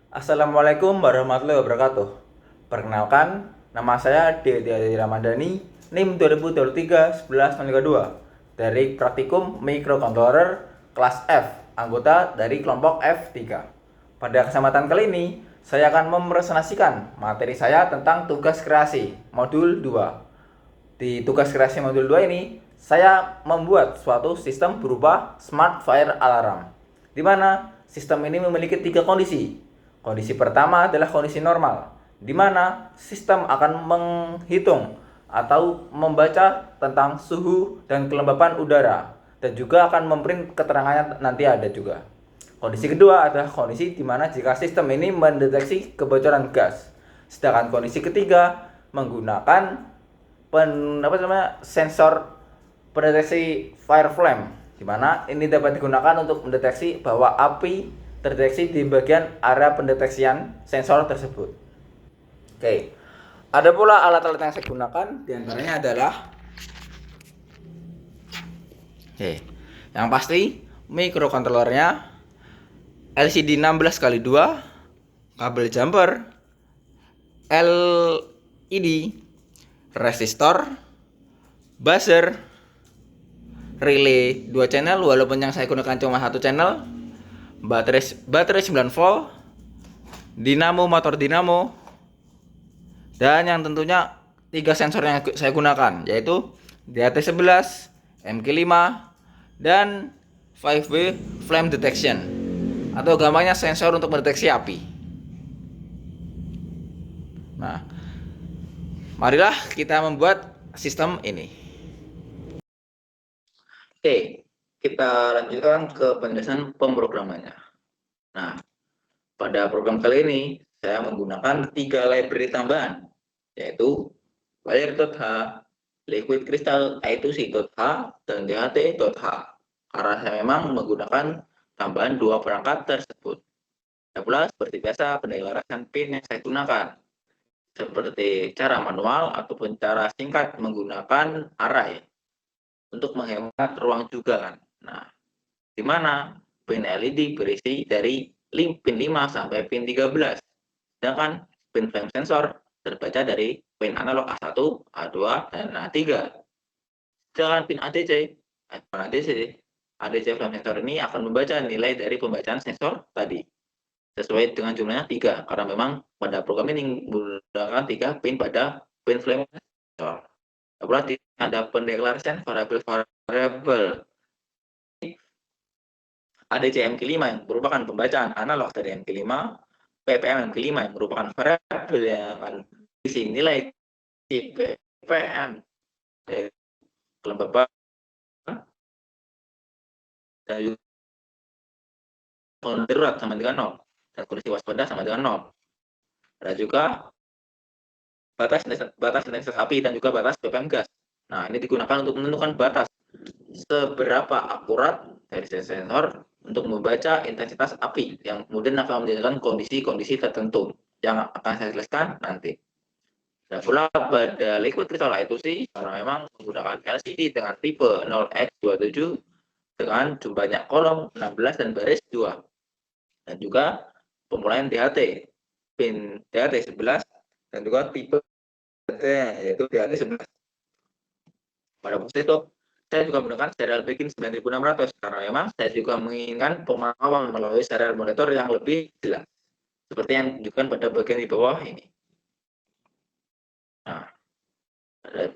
Assalamualaikum warahmatullahi wabarakatuh. Perkenalkan, nama saya Dede Adi Ramadhani, NIM 2023 1102 dari Praktikum Microcontroller kelas F, anggota dari kelompok F3. Pada kesempatan kali ini, saya akan mempresentasikan materi saya tentang tugas kreasi modul 2. Di tugas kreasi modul 2 ini, saya membuat suatu sistem berupa Smart Fire Alarm, di mana sistem ini memiliki tiga kondisi. Kondisi pertama adalah kondisi normal, di mana sistem akan menghitung atau membaca tentang suhu dan kelembapan udara, dan juga akan memprint keterangannya nanti ada juga. Kondisi kedua adalah kondisi di mana jika sistem ini mendeteksi kebocoran gas. Sedangkan kondisi ketiga menggunakan sensor pendeteksi fire flame, di mana ini dapat digunakan untuk mendeteksi bahwa api terdeteksi di bagian area pendeteksian sensor tersebut. Oke, ada pula alat-alat yang saya gunakan, diantaranya adalah yang pasti microcontrollernya, LCD 16x2, kabel jumper, LED, resistor, buzzer, relay 2 channel walaupun yang saya gunakan cuma 1 channel, baterai 9 volt, dinamo motor dinamo, dan yang tentunya 3 sensor yang saya gunakan yaitu DHT11, MK5, dan 5W flame detection atau gampangnya sensor untuk mendeteksi api. Nah, marilah kita membuat sistem ini. Oke, kita lanjutkan ke penjelasan pemrogramannya. Nah, pada program kali ini saya menggunakan 3 library tambahan, yaitu Wire.h, Liquid Crystal I2C.h, dan DHT.h. Karena saya memang menggunakan tambahan 2 perangkat tersebut. Dan pula seperti biasa pendelarasan pin yang saya gunakan, seperti cara manual ataupun cara singkat menggunakan array untuk menghemat ruang juga kan. Nah, di mana pin LED berisi dari pin 5 sampai pin 13. Sedangkan pin flame sensor terbaca dari pin analog A1, A2, dan A3. Sedangkan pin ADC flame sensor ini akan membaca nilai dari pembacaan sensor tadi sesuai dengan jumlahnya 3, karena memang pada program ini menggunakan 3 pin pada pin flame sensor. Berarti ada pendeklarasian variabel ADC MK5 yang merupakan pembacaan analog dari MK5, PPM MK5 yang merupakan variabel yang akan isi nilai di PPM dari kelembapan dan juga kondisi darurat sama dengan 0 dan kondisi waspada sama dengan 0. Ada juga batas intensitas api dan juga batas PPM gas. Nah, ini digunakan untuk menentukan batas seberapa akurat dari sensor untuk membaca intensitas api yang kemudian akan menjadikan kondisi-kondisi tertentu yang akan saya jelaskan nanti. Dan pula pada liquid crystal I2C karena memang menggunakan LCD dengan tipe 0x27 dengan jumlahnya kolom 16 dan baris 2. Dan juga pemulaian DHT, pin DHT 11 dan juga tipe DHT yaitu DHT 11. Pada posisi itu saya juga menggunakan serial begin 9600 karena memang saya juga menginginkan pemantauan melalui serial monitor yang lebih jelas seperti yang ditunjukkan pada bagian di bawah ini. Nah,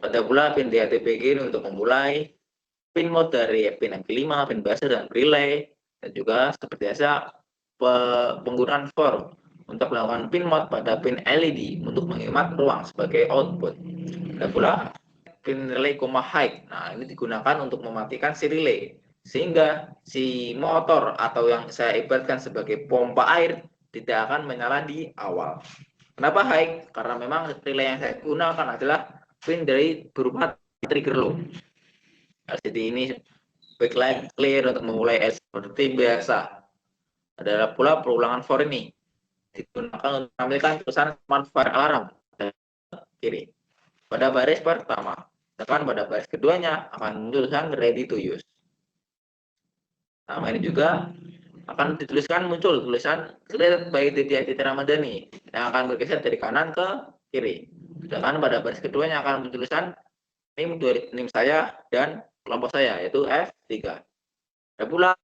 pada pula pin DHT begin untuk memulai pin mode dari pin MK5, pin buzzer, dan relay, dan juga seperti biasa penggunaan for untuk melakukan pin mode pada pin LED untuk menghemat ruang sebagai output. Dan pula pin relay, high. Nah, ini digunakan untuk mematikan si relay sehingga si motor atau yang saya ibaratkan sebagai pompa air tidak akan menyala di awal. Kenapa high? Karena memang relay yang saya gunakan adalah pin dari berupa trigger low. LCD ini backlight clear untuk memulai seperti biasa. Ada pula perulangan for ini digunakan untuk menampilkan tulisan Smart Fire Alarm kiri pada baris pertama. Sedangkan pada baris keduanya akan tulisan ready to use. Nah, ini juga akan dituliskan muncul tulisan cleared by Titi Ramadhani yang akan bergeser dari kanan ke kiri. Sedangkan pada baris keduanya akan bertulisan NIM saya dan kelompok saya yaitu F3. Ada pula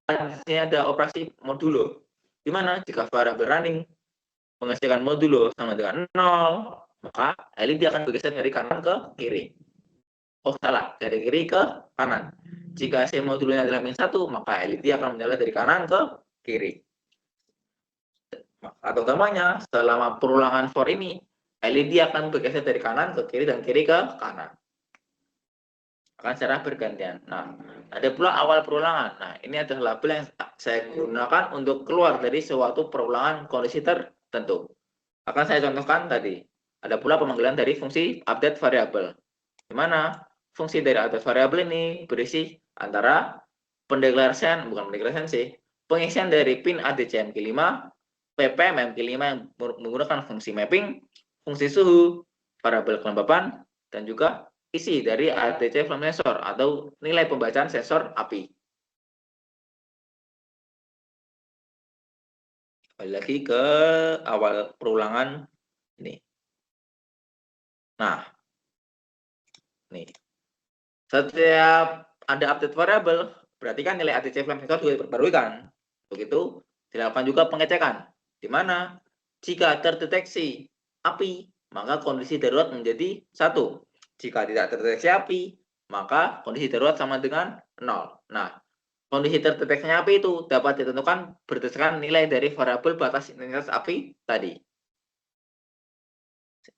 ini ada operasi modulo, di mana jika variabel running menghasilkan modulo sama dengan 0, maka LED akan bergeser dari kanan ke kiri. Oh salah, dari kiri ke kanan. Jika hasil modulonya adalah min 1, maka LED akan menyala dari kanan ke kiri. Atau gampangnya, selama perulangan for ini, LED akan bergeser dari kanan ke kiri dan kiri ke kanan. Akan secara bergantian. Nah, ada pula awal perulangan. Nah, ini adalah label yang saya gunakan untuk keluar dari suatu perulangan kondisi tertentu. Akan saya contohkan tadi. Ada pula pemanggilan dari fungsi update variable, di mana fungsi dari update variable ini berisi antara pengisian dari pin ADC MQ5, PPM MQ5 yang menggunakan fungsi mapping, fungsi suhu, variabel kelembapan, dan juga isi dari ADC flame sensor atau nilai pembacaan sensor api. Kembali lagi ke awal perulangan ini. Nah, nih. Setiap ada update variabel, berarti kan nilai ADC flame sensor juga diperbarui kan. Begitu dilakukan juga pengecekan, di mana jika terdeteksi api, maka kondisi darurat menjadi 1. Jika tidak terdeteksi api, maka kondisi darurat sama dengan 0. Nah, kondisi terdeteksinya api itu dapat ditentukan berdasarkan nilai dari variabel batas intensitas api tadi.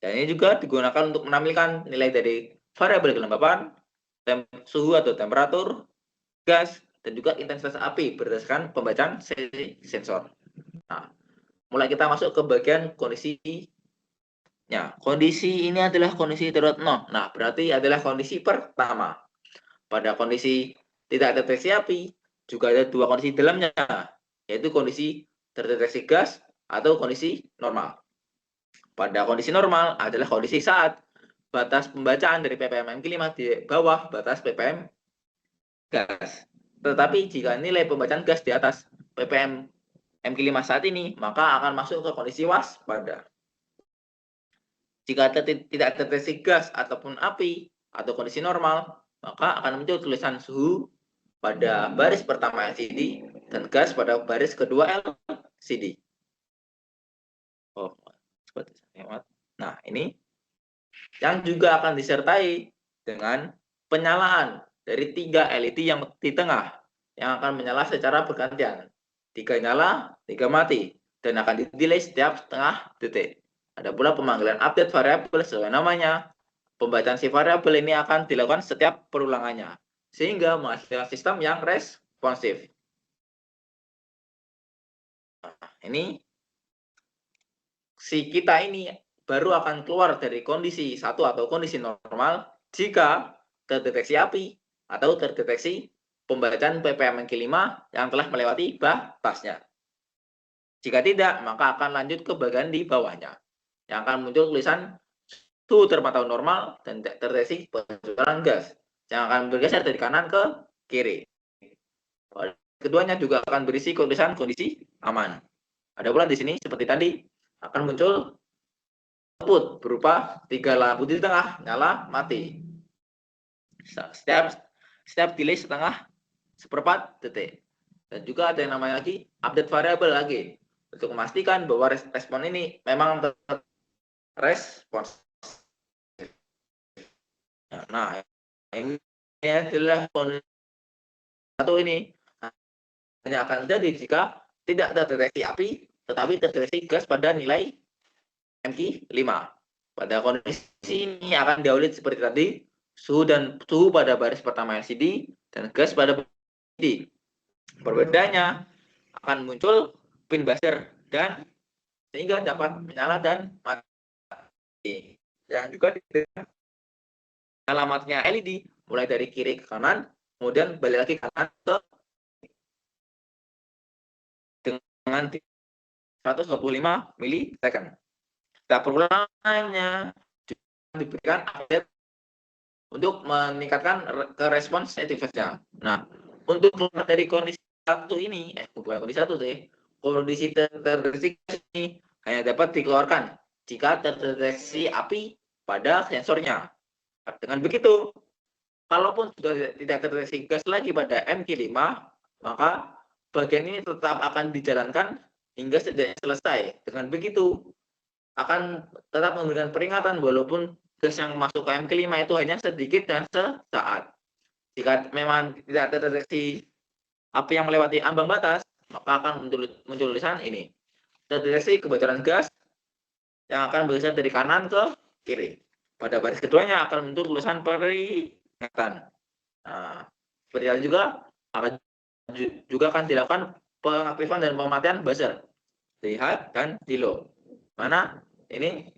Dan ini juga digunakan untuk menampilkan nilai dari variabel kelembapan, suhu atau temperatur, gas, dan juga intensitas api berdasarkan pembacaan sensor. Nah, mulai kita masuk ke bagian kondisi. Ya, kondisi ini adalah kondisi darurat 0. Nah, berarti adalah kondisi pertama. Pada kondisi tidak terdeteksi api, juga ada dua kondisi dalamnya, yaitu kondisi terdeteksi gas atau kondisi normal. Pada kondisi normal adalah kondisi saat batas pembacaan dari ppm MQ5 di bawah batas ppm gas. Tetapi jika nilai pembacaan gas di atas ppm MQ5 saat ini, maka akan masuk ke kondisi waspada. Jika tidak terdeteksi gas ataupun api atau kondisi normal, maka akan muncul tulisan suhu pada baris pertama LCD dan gas pada baris kedua LCD. Oh, nah ini yang juga akan disertai dengan penyalaan dari 3 LED yang di tengah yang akan menyala secara bergantian. 3 nyala, 3 mati, dan akan di-delay setiap setengah detik. Ada pula pemanggilan update variabel sesuai namanya. Pembacaan si variabel ini akan dilakukan setiap perulangannya, sehingga menghasilkan sistem yang responsif. Nah, ini si kita ini baru akan keluar dari kondisi 1 atau kondisi normal jika terdeteksi api atau terdeteksi pembacaan ppm MQ5 yang telah melewati batasnya. Jika tidak, maka akan lanjut ke bagian di bawahnya, yang akan muncul tulisan suhu terpantau normal dan terdeteksi pancaran gas, yang akan bergeser dari kanan ke kiri. Keduanya juga akan berisi tulisan kondisi aman. Ada pula di sini seperti tadi akan muncul output berupa 3 lampu di tengah nyala mati. Setiap delay seperempat detik. Dan juga ada yang namanya lagi update variable lagi untuk memastikan bahwa respon ini memang respons. Nah, ini adalah satu ini hanya akan terjadi jika tidak terdeteksi api, tetapi terdeteksi gas pada nilai MQ5. Pada kondisi ini akan diaudit seperti tadi, suhu pada baris pertama LCD dan gas pada LCD. Perbedaannya akan muncul pin buzzer dan sehingga dapat menyala dan mati. Yang juga alamatnya LED mulai dari kiri ke kanan, kemudian balik lagi ke kanan ke dengan 125 milisecond. Setiap perulangannya diberikan update untuk meningkatkan ke respons sensitivitasnya. Nah, untuk keluar dari kondisi satu ini, bukan kondisi satu sih, kondisi terdeteksi ini hanya dapat dikeluarkan jika terdeteksi api pada sensornya. Dengan begitu, kalaupun sudah tidak terdeteksi gas lagi pada MQ5, maka bagian ini tetap akan dijalankan hingga selesai. Dengan begitu, akan tetap memberikan peringatan walaupun gas yang masuk ke MQ5 itu hanya sedikit dan sesaat. Jika memang tidak terdeteksi api yang melewati ambang batas, maka akan muncul tulisan ini. Terdeteksi kebocoran gas yang akan bergeser dari kanan ke kiri. Pada baris keduanya akan muncul tulisan peringatan. Nah, seperti itu juga akan dilakukan pengaktifan dan pematian buzzer di high dan di low. Mana ini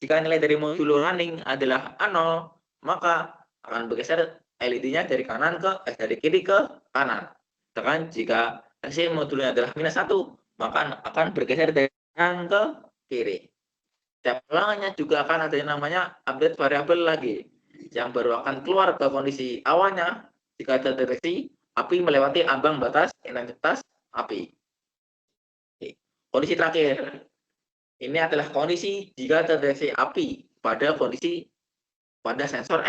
jika nilai dari modul running adalah 0, maka akan bergeser LED-nya dari dari kiri ke kanan. Sedangkan jika hasil modulnya adalah -1, maka akan bergeser dari kanan ke kiri. Setiap ulangannya juga akan ada yang namanya update variabel lagi, yang baru akan keluar ke kondisi awalnya jika terdeteksi api melewati ambang batas intensitas api. Kondisi terakhir, ini adalah kondisi jika terdeteksi api pada sensor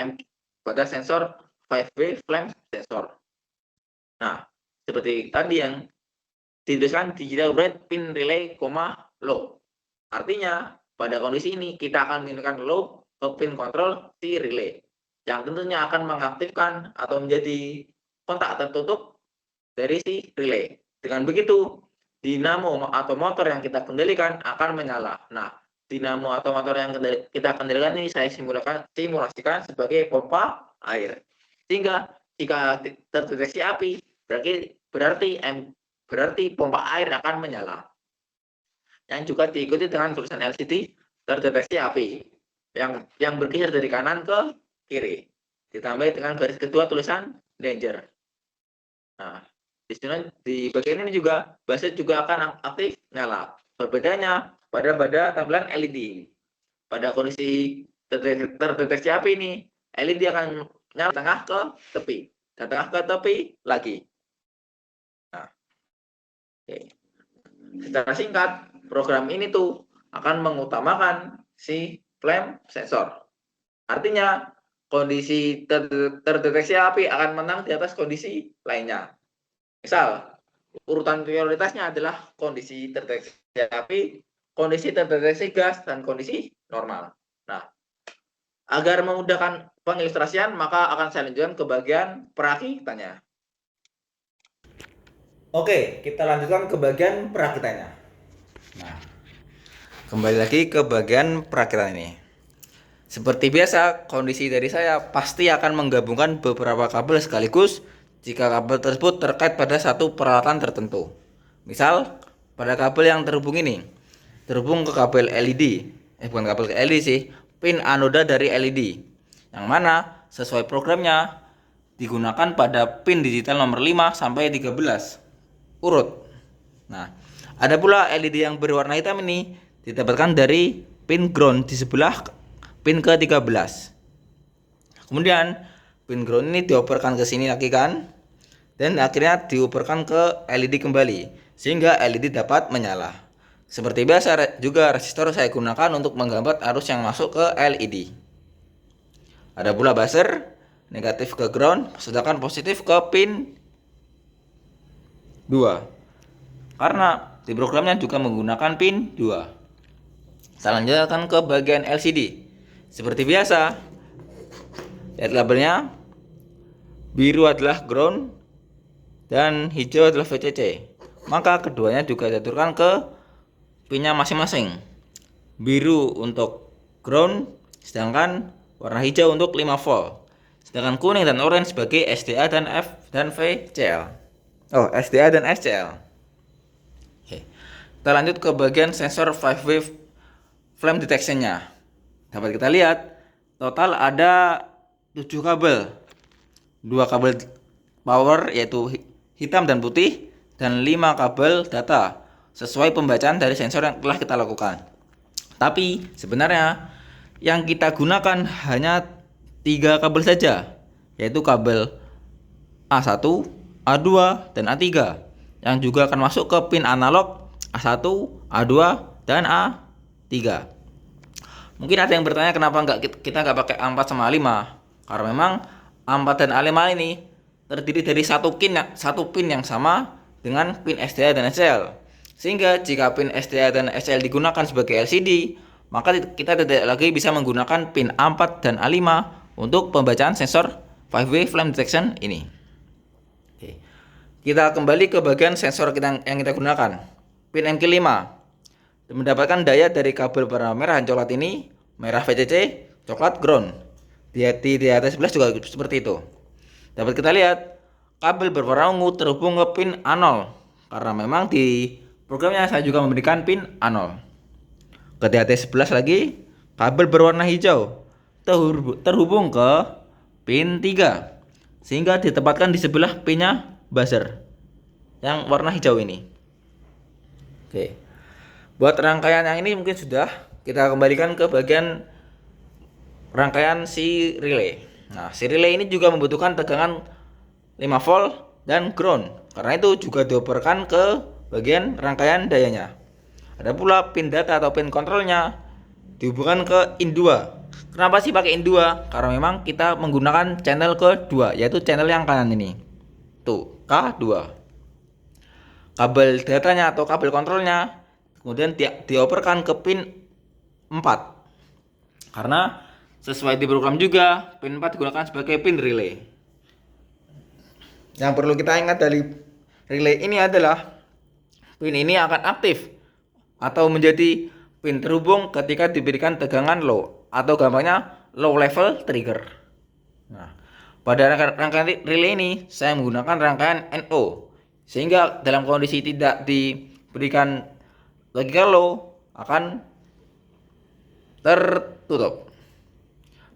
5W flame sensor. Nah, seperti tadi yang dituliskan digital bright pin relay, low. Artinya, pada kondisi ini kita akan menggunakan low ke pin control si relay, yang tentunya akan mengaktifkan atau menjadi kontak tertutup dari si relay. Dengan begitu, dinamo atau motor yang kita kendalikan akan menyala. Nah, dinamo atau motor yang kita kendalikan ini saya simulasikan sebagai pompa air. Sehingga jika terdeteksi api, berarti pompa air akan menyala. Yang juga diikuti dengan tulisan LCD terdeteksi api yang bergeser dari kanan ke kiri. Ditambah dengan garis kedua tulisan danger. Nah, di bagian ini juga buzzer juga akan aktif nyala. Berbedanya pada tampilan LED. Pada kondisi terdeteksi api ini, LED akan nyala tengah ke tepi, dan tengah ke tepi lagi. Nah, oke. Secara singkat, program ini tuh akan mengutamakan si flame sensor. Artinya, kondisi terdeteksi api akan menang di atas kondisi lainnya. Misal, urutan prioritasnya adalah kondisi terdeteksi api, kondisi terdeteksi gas, dan kondisi normal. Nah, agar memudahkan pengilustrasian, maka akan saya lanjutkan ke bagian perakitannya. Oke, kita lanjutkan ke bagian perakitannya. Nah, kembali lagi ke bagian perakitan ini. Seperti biasa, kondisi dari saya pasti akan menggabungkan beberapa kabel sekaligus jika kabel tersebut terkait pada satu peralatan tertentu. Misal, pada kabel yang terhubung ini, terhubung ke kabel LED, bukan kabel LED sih, pin anoda dari LED, yang mana sesuai programnya digunakan pada pin digital nomor 5 sampai 13 urut. Nah, ada pula LED yang berwarna hitam ini didapatkan dari pin ground di sebelah pin ke-13. Kemudian pin ground ini dioperkan ke sini lagi kan, dan akhirnya dioperkan ke LED kembali sehingga LED dapat menyala. Seperti biasa juga resistor saya gunakan untuk menghambat arus yang masuk ke LED. Ada pula buzzer negatif ke ground sedangkan positif ke pin 2. Karena di programnya juga menggunakan pin 2. Saya lanjutkan ke bagian LCD. Seperti biasa, lihat labelnya. Biru adalah ground dan hijau adalah VCC. Maka keduanya juga diaturkan ke pinnya masing-masing. Biru untuk ground, sedangkan warna hijau untuk 5 volt. Sedangkan kuning dan orange sebagai SDA dan VCL. SDA dan SCL. Oke. Kita lanjut ke bagian sensor 5W flame detection-nya. Dapat kita lihat total ada 7 kabel. 2 kabel power yaitu hitam dan putih, dan 5 kabel data sesuai pembacaan dari sensor yang telah kita lakukan. Tapi sebenarnya yang kita gunakan hanya 3 kabel saja, yaitu kabel A1, A2, dan A3 yang juga akan masuk ke pin analog A1, A2, dan A3. Mungkin ada yang bertanya kenapa kita nggak pakai A4 sama A5, karena memang A4 dan A5 ini terdiri dari satu pin yang sama dengan pin SDA dan SL. Sehingga jika pin SDA dan SL digunakan sebagai LCD, maka kita tidak lagi bisa menggunakan pin A4 dan A5 untuk pembacaan sensor 5-way flame detection ini. Oke. Kita kembali ke bagian sensor yang kita gunakan. Pin MQ5 mendapatkan daya dari kabel berwarna merah dan coklat ini, merah VCC, coklat ground. Di atas 11 juga seperti itu. Dapat kita lihat kabel berwarna ungu terhubung ke pin A0 karena memang di programnya saya juga memberikan pin A0. Ke DHT11 lagi kabel berwarna hijau terhubung ke pin 3 sehingga ditempatkan di sebelah pinnya buzzer yang warna hijau ini. Oke. Buat rangkaian yang ini mungkin sudah, kita kembalikan ke bagian rangkaian si relay. Nah, si relay ini juga membutuhkan tegangan 5 volt dan ground. Karena itu juga dioperkan ke bagian rangkaian dayanya. Ada pula pin data atau pin kontrolnya dihubungkan ke in 2. Kenapa sih pakai in 2? Karena memang kita menggunakan channel ke-2, yaitu channel yang kanan ini. Tuh, K2. Kabel datanya atau kabel kontrolnya kemudian dioperkan ke pin 4. Karena sesuai di program juga, pin 4 digunakan sebagai pin relay. Yang perlu kita ingat dari relay ini adalah pin ini akan aktif atau menjadi pin terhubung ketika diberikan tegangan low atau gampangnya low level trigger. Nah, pada rangkaian relay ini saya menggunakan rangkaian NO sehingga dalam kondisi tidak diberikan logika low akan tertutup.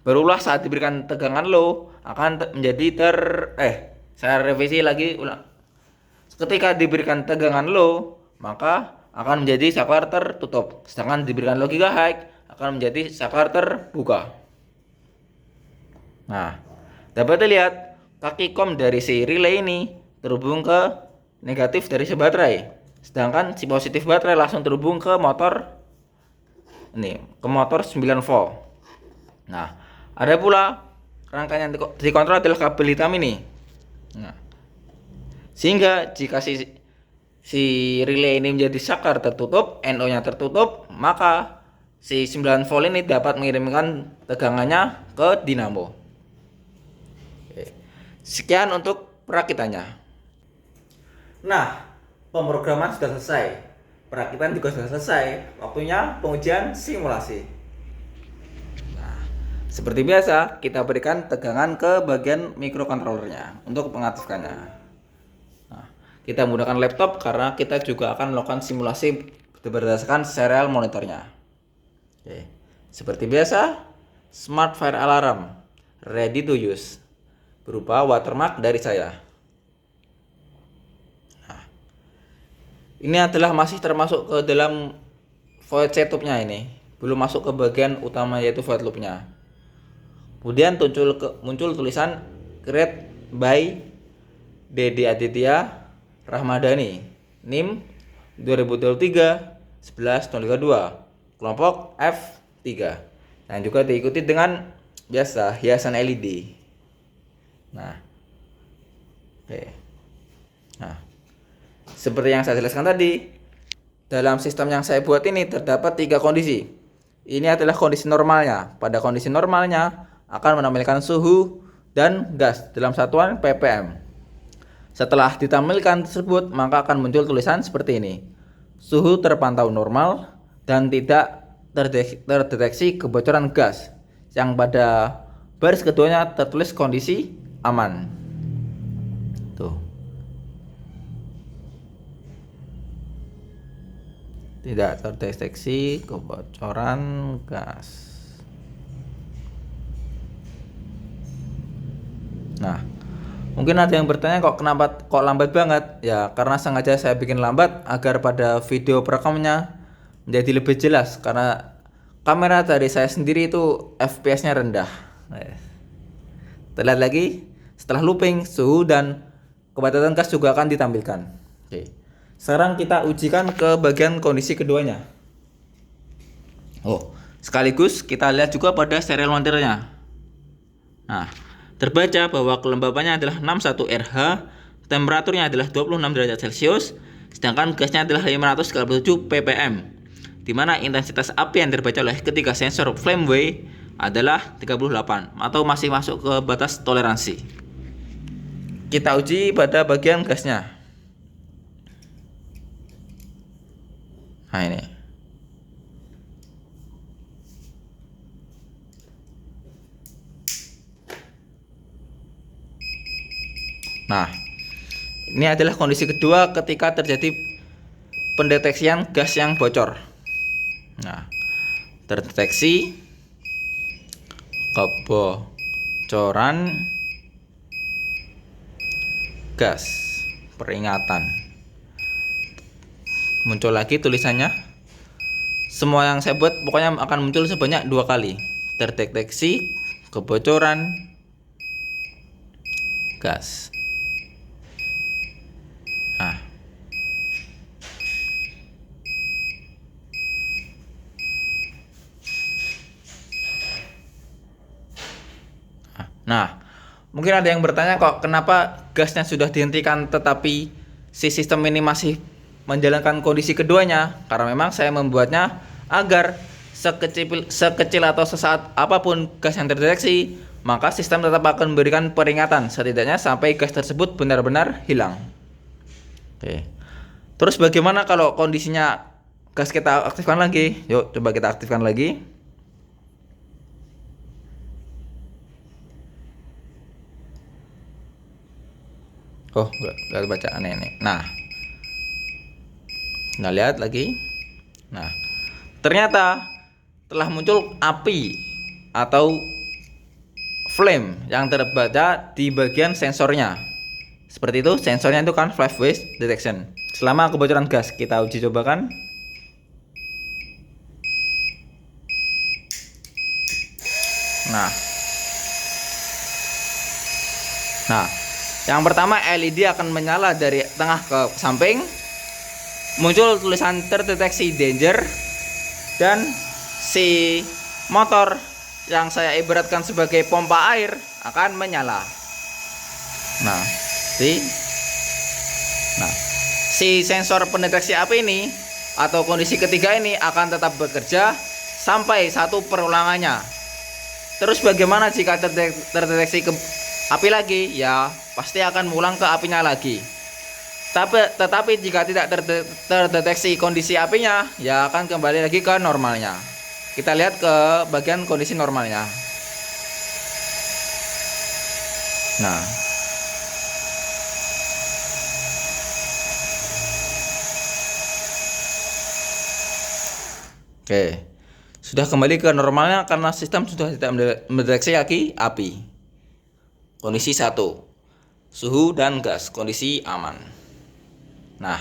Berulah saat diberikan tegangan low akan menjadi saya revisi lagi ulang. Ketika diberikan tegangan low maka akan menjadi saklar tertutup, sedangkan diberikan logika high akan menjadi saklar terbuka. Nah, dapat dilihat kaki kom dari si relay ini terhubung ke negatif dari si baterai, sedangkan si positif baterai langsung terhubung ke motor ini, ke motor 9 volt. Nah, ada pula rangkaian yang dikontrol adalah kabel hitam ini. Nah, sehingga jika si relay ini menjadi saklar tertutup, NO-nya tertutup, maka si 9 volt ini dapat mengirimkan tegangannya ke dinamo. Oke. Sekian untuk perakitannya. Nah, pemrograman sudah selesai, perakitan juga sudah selesai, waktunya pengujian simulasi. Nah, seperti biasa kita berikan tegangan ke bagian mikrokontrolernya untuk mengaktifkannya. Kita menggunakan laptop karena kita juga akan melakukan simulasi berdasarkan serial monitornya. Oke. Seperti biasa, smart fire alarm ready to use berupa watermark dari saya. Nah, ini adalah masih termasuk ke dalam void setupnya ini, belum masuk ke bagian utama yaitu void loopnya. Kemudian muncul tulisan create by Dede Aditya Rahmadani, NIM 2023 11.032, kelompok F3, dan juga diikuti dengan biasa hiasan LED. Nah, oke. Nah, seperti yang saya jelaskan tadi, dalam sistem yang saya buat ini terdapat 3 kondisi. Ini adalah kondisi normalnya. Pada kondisi normalnya akan menampilkan suhu dan gas dalam satuan ppm. Setelah ditampilkan tersebut, maka akan muncul tulisan seperti ini. Suhu terpantau normal dan tidak terdeteksi kebocoran gas. Yang pada baris keduanya tertulis kondisi aman. Tuh. Tidak terdeteksi kebocoran gas. Nah, mungkin ada yang bertanya kok lambat banget? Ya, karena sengaja saya bikin lambat agar pada video perekamnya menjadi lebih jelas karena kamera dari saya sendiri itu FPS-nya rendah. Kita lihat lagi, setelah looping suhu dan kepadatan gas juga akan ditampilkan. Oke. Sekarang kita ujikan ke bagian kondisi keduanya. Sekaligus kita lihat juga pada serial montirnya. Nah, terbaca bahwa kelembabannya adalah 61 RH, temperaturnya adalah 26 derajat Celcius, sedangkan gasnya adalah 537 ppm, di mana intensitas api yang terbaca oleh ketiga sensor Flameway adalah 38 atau masih masuk ke batas toleransi. Kita uji pada bagian gasnya. Nah, ini. Nah, ini adalah kondisi kedua ketika terjadi pendeteksian gas yang bocor. Nah, terdeteksi kebocoran gas, peringatan. Muncul lagi tulisannya. Semua yang saya buat pokoknya akan muncul sebanyak 2 kali. Terdeteksi kebocoran gas. Nah, mungkin ada yang bertanya kok kenapa gasnya sudah dihentikan tetapi si sistem ini masih menjalankan kondisi keduanya? Karena memang saya membuatnya agar sekecil atau sesaat apapun gas yang terdeteksi, maka sistem tetap akan memberikan peringatan setidaknya sampai gas tersebut benar-benar hilang. Oke. Terus bagaimana kalau kondisinya gas kita aktifkan lagi? Yuk coba kita aktifkan lagi. Nggak baca aneh-aneh. Nah, nggak lihat lagi. Nah, ternyata telah muncul api atau flame yang terbaca di bagian sensornya. Seperti itu, sensornya itu kan Flameway detection. Selama kebocoran gas, kita uji cobakan. Nah, yang pertama LED akan menyala dari tengah ke samping. Muncul tulisan terdeteksi danger. Dan si motor yang saya ibaratkan sebagai pompa air akan menyala. Nah, si sensor pendeteksi api ini atau kondisi ketiga ini akan tetap bekerja sampai satu perulangannya. Terus bagaimana jika terdeteksi api lagi? Ya pasti akan mengulang ke apinya lagi. Tetapi jika tidak terdeteksi kondisi apinya, ya akan kembali lagi ke normalnya. Kita lihat ke bagian kondisi normalnya. Nah, oke, sudah kembali ke normalnya karena sistem sudah tidak mendeteksi lagi api. Kondisi 1, suhu dan gas, kondisi aman. Nah,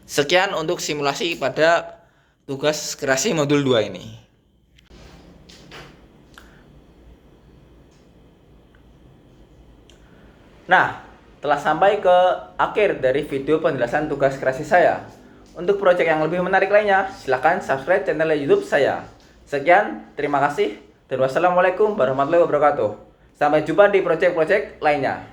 sekian untuk simulasi pada tugas kreasi modul 2 ini. Nah, telah sampai ke akhir dari video penjelasan tugas kreasi saya. Untuk proyek yang lebih menarik lainnya, silahkan subscribe channel YouTube saya. Sekian, terima kasih, dan wassalamualaikum warahmatullahi wabarakatuh. Sampai jumpa di proyek-proyek lainnya.